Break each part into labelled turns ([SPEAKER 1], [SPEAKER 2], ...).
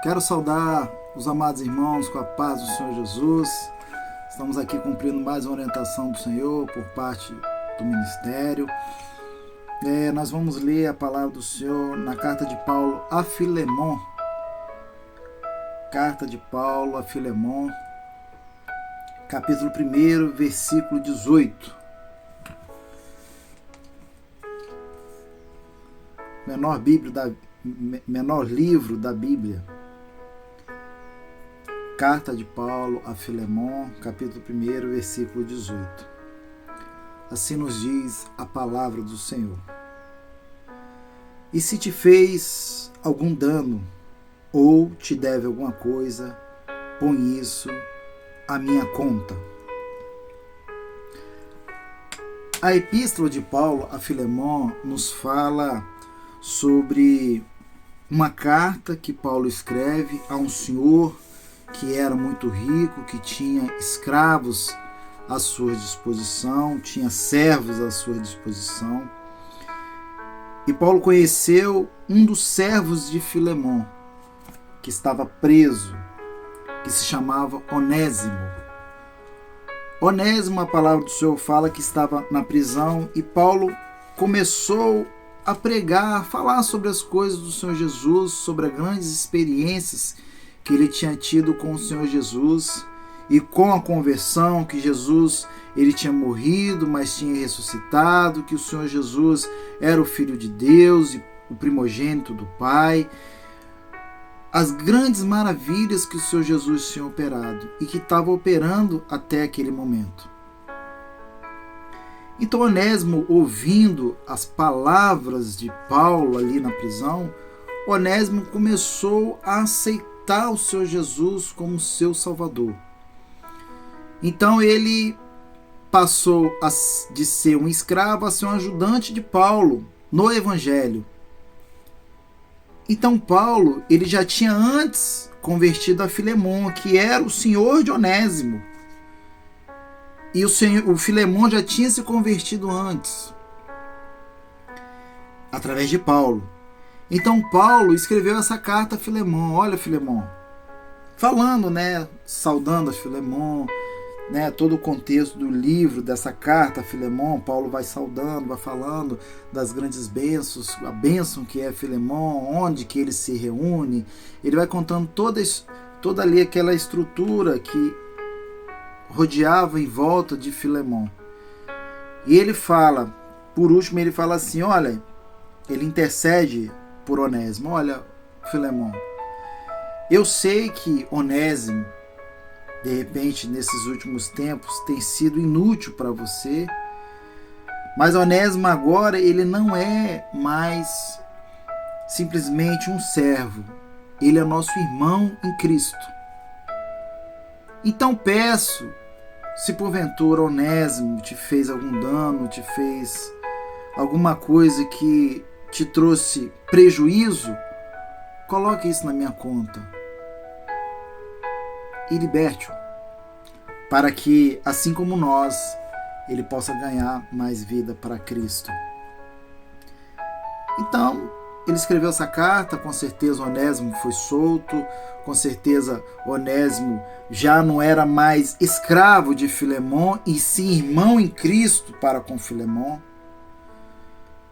[SPEAKER 1] Quero saudar os amados irmãos com a paz do Senhor Jesus. Estamos aqui cumprindo mais uma orientação do Senhor por parte do ministério. Nós vamos ler a palavra do Senhor na carta de Paulo a Filemon. Carta de Paulo a Filemon, capítulo 1, versículo 18. Menor livro da Bíblia. Carta de Paulo a Filemon, capítulo 1, versículo 18. Assim nos diz a palavra do Senhor. E se te fez algum dano, ou te deve alguma coisa, põe isso à minha conta. A epístola de Paulo a Filemon nos fala sobre uma carta que Paulo escreve a um senhor que era muito rico, que tinha escravos à sua disposição, tinha servos à sua disposição. E Paulo conheceu um dos servos de Filemon, que estava preso, que se chamava Onésimo. Onésimo, a palavra do Senhor fala que estava na prisão, e Paulo começou a pregar, a falar sobre as coisas do Senhor Jesus, sobre as grandes experiências que ele tinha tido com o Senhor Jesus e com a conversão, que Jesus ele tinha morrido, mas tinha ressuscitado, que o Senhor Jesus era o Filho de Deus e o primogênito do Pai, as grandes maravilhas que o Senhor Jesus tinha operado e que estava operando até aquele momento. Então Onésimo, ouvindo as palavras de Paulo ali na prisão, Onésimo começou a aceitar o Senhor Jesus como seu Salvador. Então ele passou de ser um escravo a ser um ajudante de Paulo no Evangelho. Então Paulo, ele já tinha antes convertido a Filemon, que era o senhor de Onésimo. E o Filemon já tinha se convertido antes, através de Paulo. Então Paulo escreveu essa carta a Filemon. Olha, Filemon, falando, saudando a Filemon, todo o contexto do livro dessa carta a Filemon. Paulo vai saudando, vai falando das grandes bênçãos, a bênção que é Filemon, onde que ele se reúne. Ele vai contando toda ali aquela estrutura que rodeava em volta de Filemon. E ele fala, por último, ele fala assim, olha, ele intercede por Onésimo. Olha, Filemon, eu sei que Onésimo, de repente, nesses últimos tempos, tem sido inútil para você, mas Onésimo agora, ele não é mais simplesmente um servo, ele é nosso irmão em Cristo. Então peço, se porventura Onésimo te fez algum dano, te fez alguma coisa que te trouxe prejuízo, coloque isso na minha conta e liberte-o, para que, assim como nós, ele possa ganhar mais vida para Cristo. Então, ele escreveu essa carta, com certeza Onésimo foi solto, com certeza Onésimo já não era mais escravo de Filemon, e sim irmão em Cristo para com Filemon.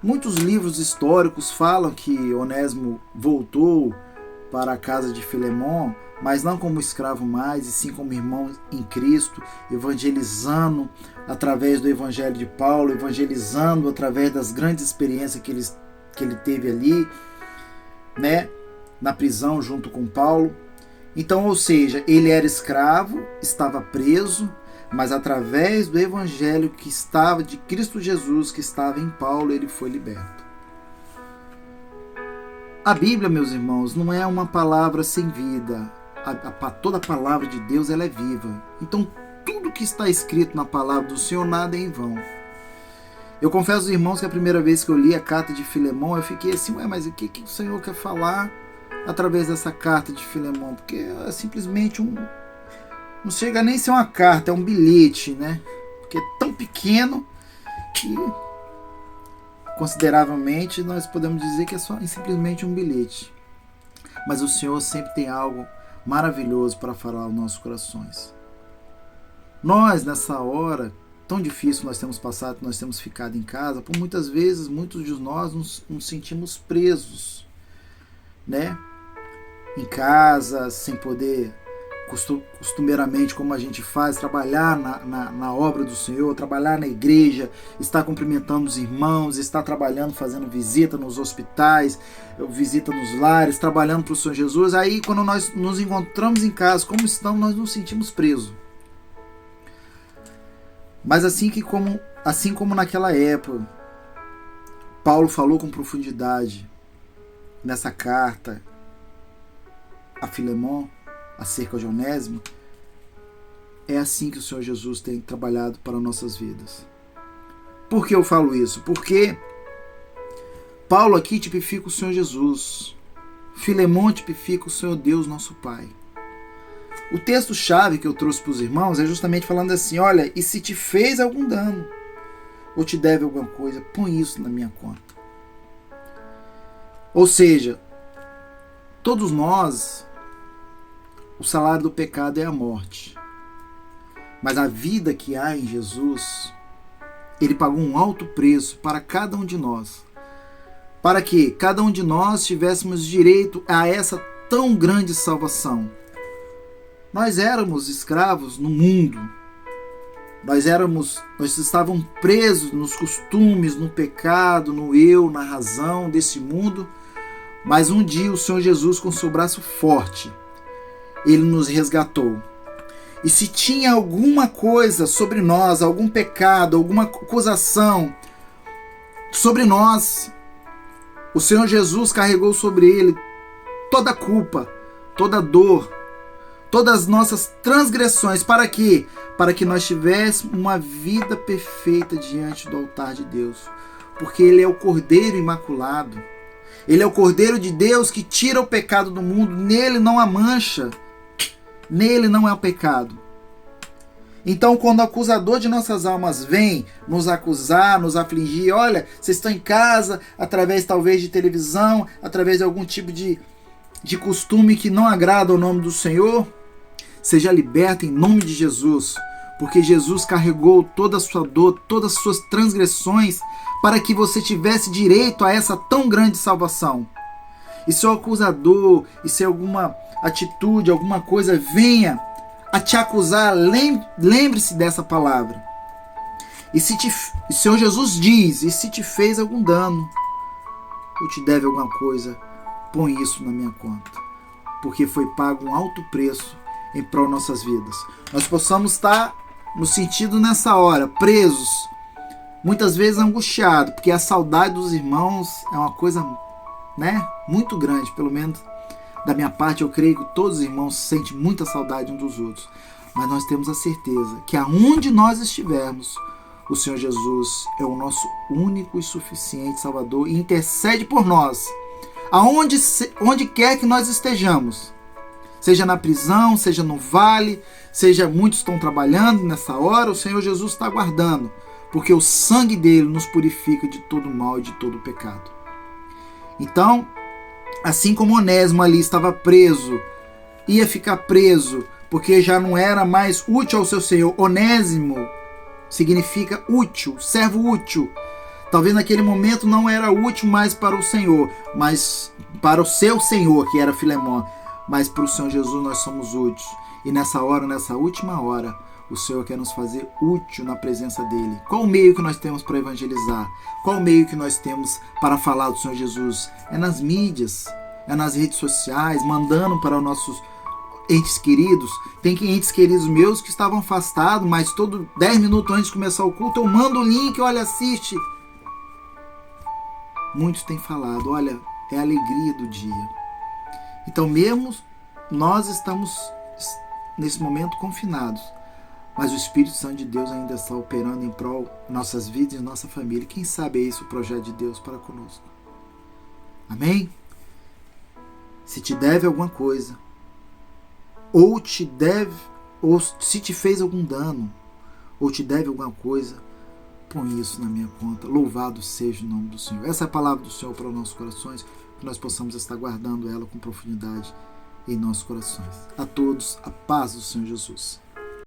[SPEAKER 1] Muitos livros históricos falam que Onésimo voltou para a casa de Filemon, mas não como escravo mais, e sim como irmão em Cristo, evangelizando através do Evangelho de Paulo, evangelizando através das grandes experiências que ele teve ali, na prisão junto com Paulo. Então, ou seja, ele era escravo, estava preso, mas através do Evangelho que estava de Cristo Jesus, que estava em Paulo, ele foi liberto. A Bíblia, meus irmãos, não é uma palavra sem vida. Toda a palavra de Deus, ela é viva. Então, tudo que está escrito na palavra do Senhor, nada é em vão. Eu confesso aos irmãos que a primeira vez que eu li a carta de Filemon, eu fiquei assim, mas o que o Senhor quer falar através dessa carta de Filemon? Porque é simplesmente não chega nem a ser uma carta, é um bilhete, Porque é tão pequeno que consideravelmente nós podemos dizer que é simplesmente um bilhete. mas o Senhor sempre tem algo maravilhoso para falar aos nossos corações. Nós, nessa hora tão difícil nós temos passado, nós temos ficado em casa, por muitas vezes, muitos de nós nos sentimos presos, né? Em casa, sem poder, costumeiramente, como a gente faz, trabalhar na obra do Senhor, trabalhar na igreja, estar cumprimentando os irmãos, estar trabalhando, fazendo visita nos hospitais, visita nos lares, trabalhando para o Senhor Jesus. Aí, quando nós nos encontramos em casa, como estamos, nós nos sentimos presos. Mas assim como naquela época, Paulo falou com profundidade nessa carta a Filemon, acerca de Onésimo, é assim que o Senhor Jesus tem trabalhado para nossas vidas. Por que eu falo isso? Porque Paulo aqui tipifica o Senhor Jesus, Filemon tipifica o Senhor Deus, nosso Pai. O texto-chave que eu trouxe para os irmãos é justamente falando assim: olha, e se te fez algum dano, ou te deve alguma coisa, põe isso na minha conta. Ou seja, todos nós, o salário do pecado é a morte. Mas a vida que há em Jesus, Ele pagou um alto preço para cada um de nós. Para que cada um de nós tivéssemos direito a essa tão grande salvação. Nós éramos escravos no mundo. Nós estávamos presos nos costumes, no pecado, no eu, na razão desse mundo. Mas um dia o Senhor Jesus, com seu braço forte, Ele nos resgatou. E se tinha alguma coisa sobre nós, algum pecado, alguma acusação sobre nós, o Senhor Jesus carregou sobre Ele toda a culpa, toda a dor, todas as nossas transgressões. Para quê? Para que nós tivéssemos uma vida perfeita diante do altar de Deus. Porque Ele é o Cordeiro Imaculado. Ele é o Cordeiro de Deus que tira o pecado do mundo. Nele não há mancha. Nele não é o pecado. Então, quando o acusador de nossas almas vem nos acusar, nos afligir, olha, vocês estão em casa, através talvez de televisão, através de algum tipo de costume que não agrada ao nome do Senhor, seja liberto em nome de Jesus, porque Jesus carregou toda a sua dor, todas as suas transgressões, para que você tivesse direito a essa tão grande salvação. E se o acusador, e se alguma atitude, alguma coisa venha a te acusar, lembre-se dessa palavra. E se o Senhor Jesus diz, e se te fez algum dano, ou te deve alguma coisa, põe isso na minha conta. Porque foi pago um alto preço em prol de nossas vidas. Nós possamos estar no sentido nessa hora, presos, muitas vezes angustiados, porque a saudade dos irmãos é uma coisa, né, muito grande, pelo menos da minha parte. Eu creio que todos os irmãos sentem muita saudade uns dos outros, mas nós temos a certeza que aonde nós estivermos, o Senhor Jesus é o nosso único e suficiente Salvador e intercede por nós, onde quer que nós estejamos, seja na prisão, seja no vale, seja muitos estão trabalhando nessa hora, o Senhor Jesus está guardando, porque o sangue dele nos purifica de todo mal e de todo pecado. Então, assim como Onésimo ali estava preso, ia ficar preso, porque já não era mais útil ao seu Senhor. Onésimo significa útil, servo útil. Talvez naquele momento não era útil mais para o Senhor, mas para o seu Senhor, que era Filemon. Mas para o Senhor Jesus nós somos úteis. E nessa hora, nessa última hora, o Senhor quer nos fazer útil na presença dEle. Qual o meio que nós temos para evangelizar? Qual o meio que nós temos para falar do Senhor Jesus? É nas mídias, é nas redes sociais, mandando para os nossos entes queridos. Tem entes queridos meus que estavam afastados, mas todo 10 minutos antes de começar o culto, eu mando o link, olha, assiste. Muitos têm falado, olha, é a alegria do dia. Então mesmo nós estamos nesse momento confinados, mas o Espírito Santo de Deus ainda está operando em prol de nossas vidas e nossa família. Quem sabe é esse o projeto de Deus para conosco. Amém? Se te deve alguma coisa, ou se te fez algum dano, ou te deve alguma coisa, põe isso na minha conta. Louvado seja o nome do Senhor. Essa é a palavra do Senhor para os nossos corações. que nós possamos estar guardando ela com profundidade em nossos corações. A todos, a paz do Senhor Jesus.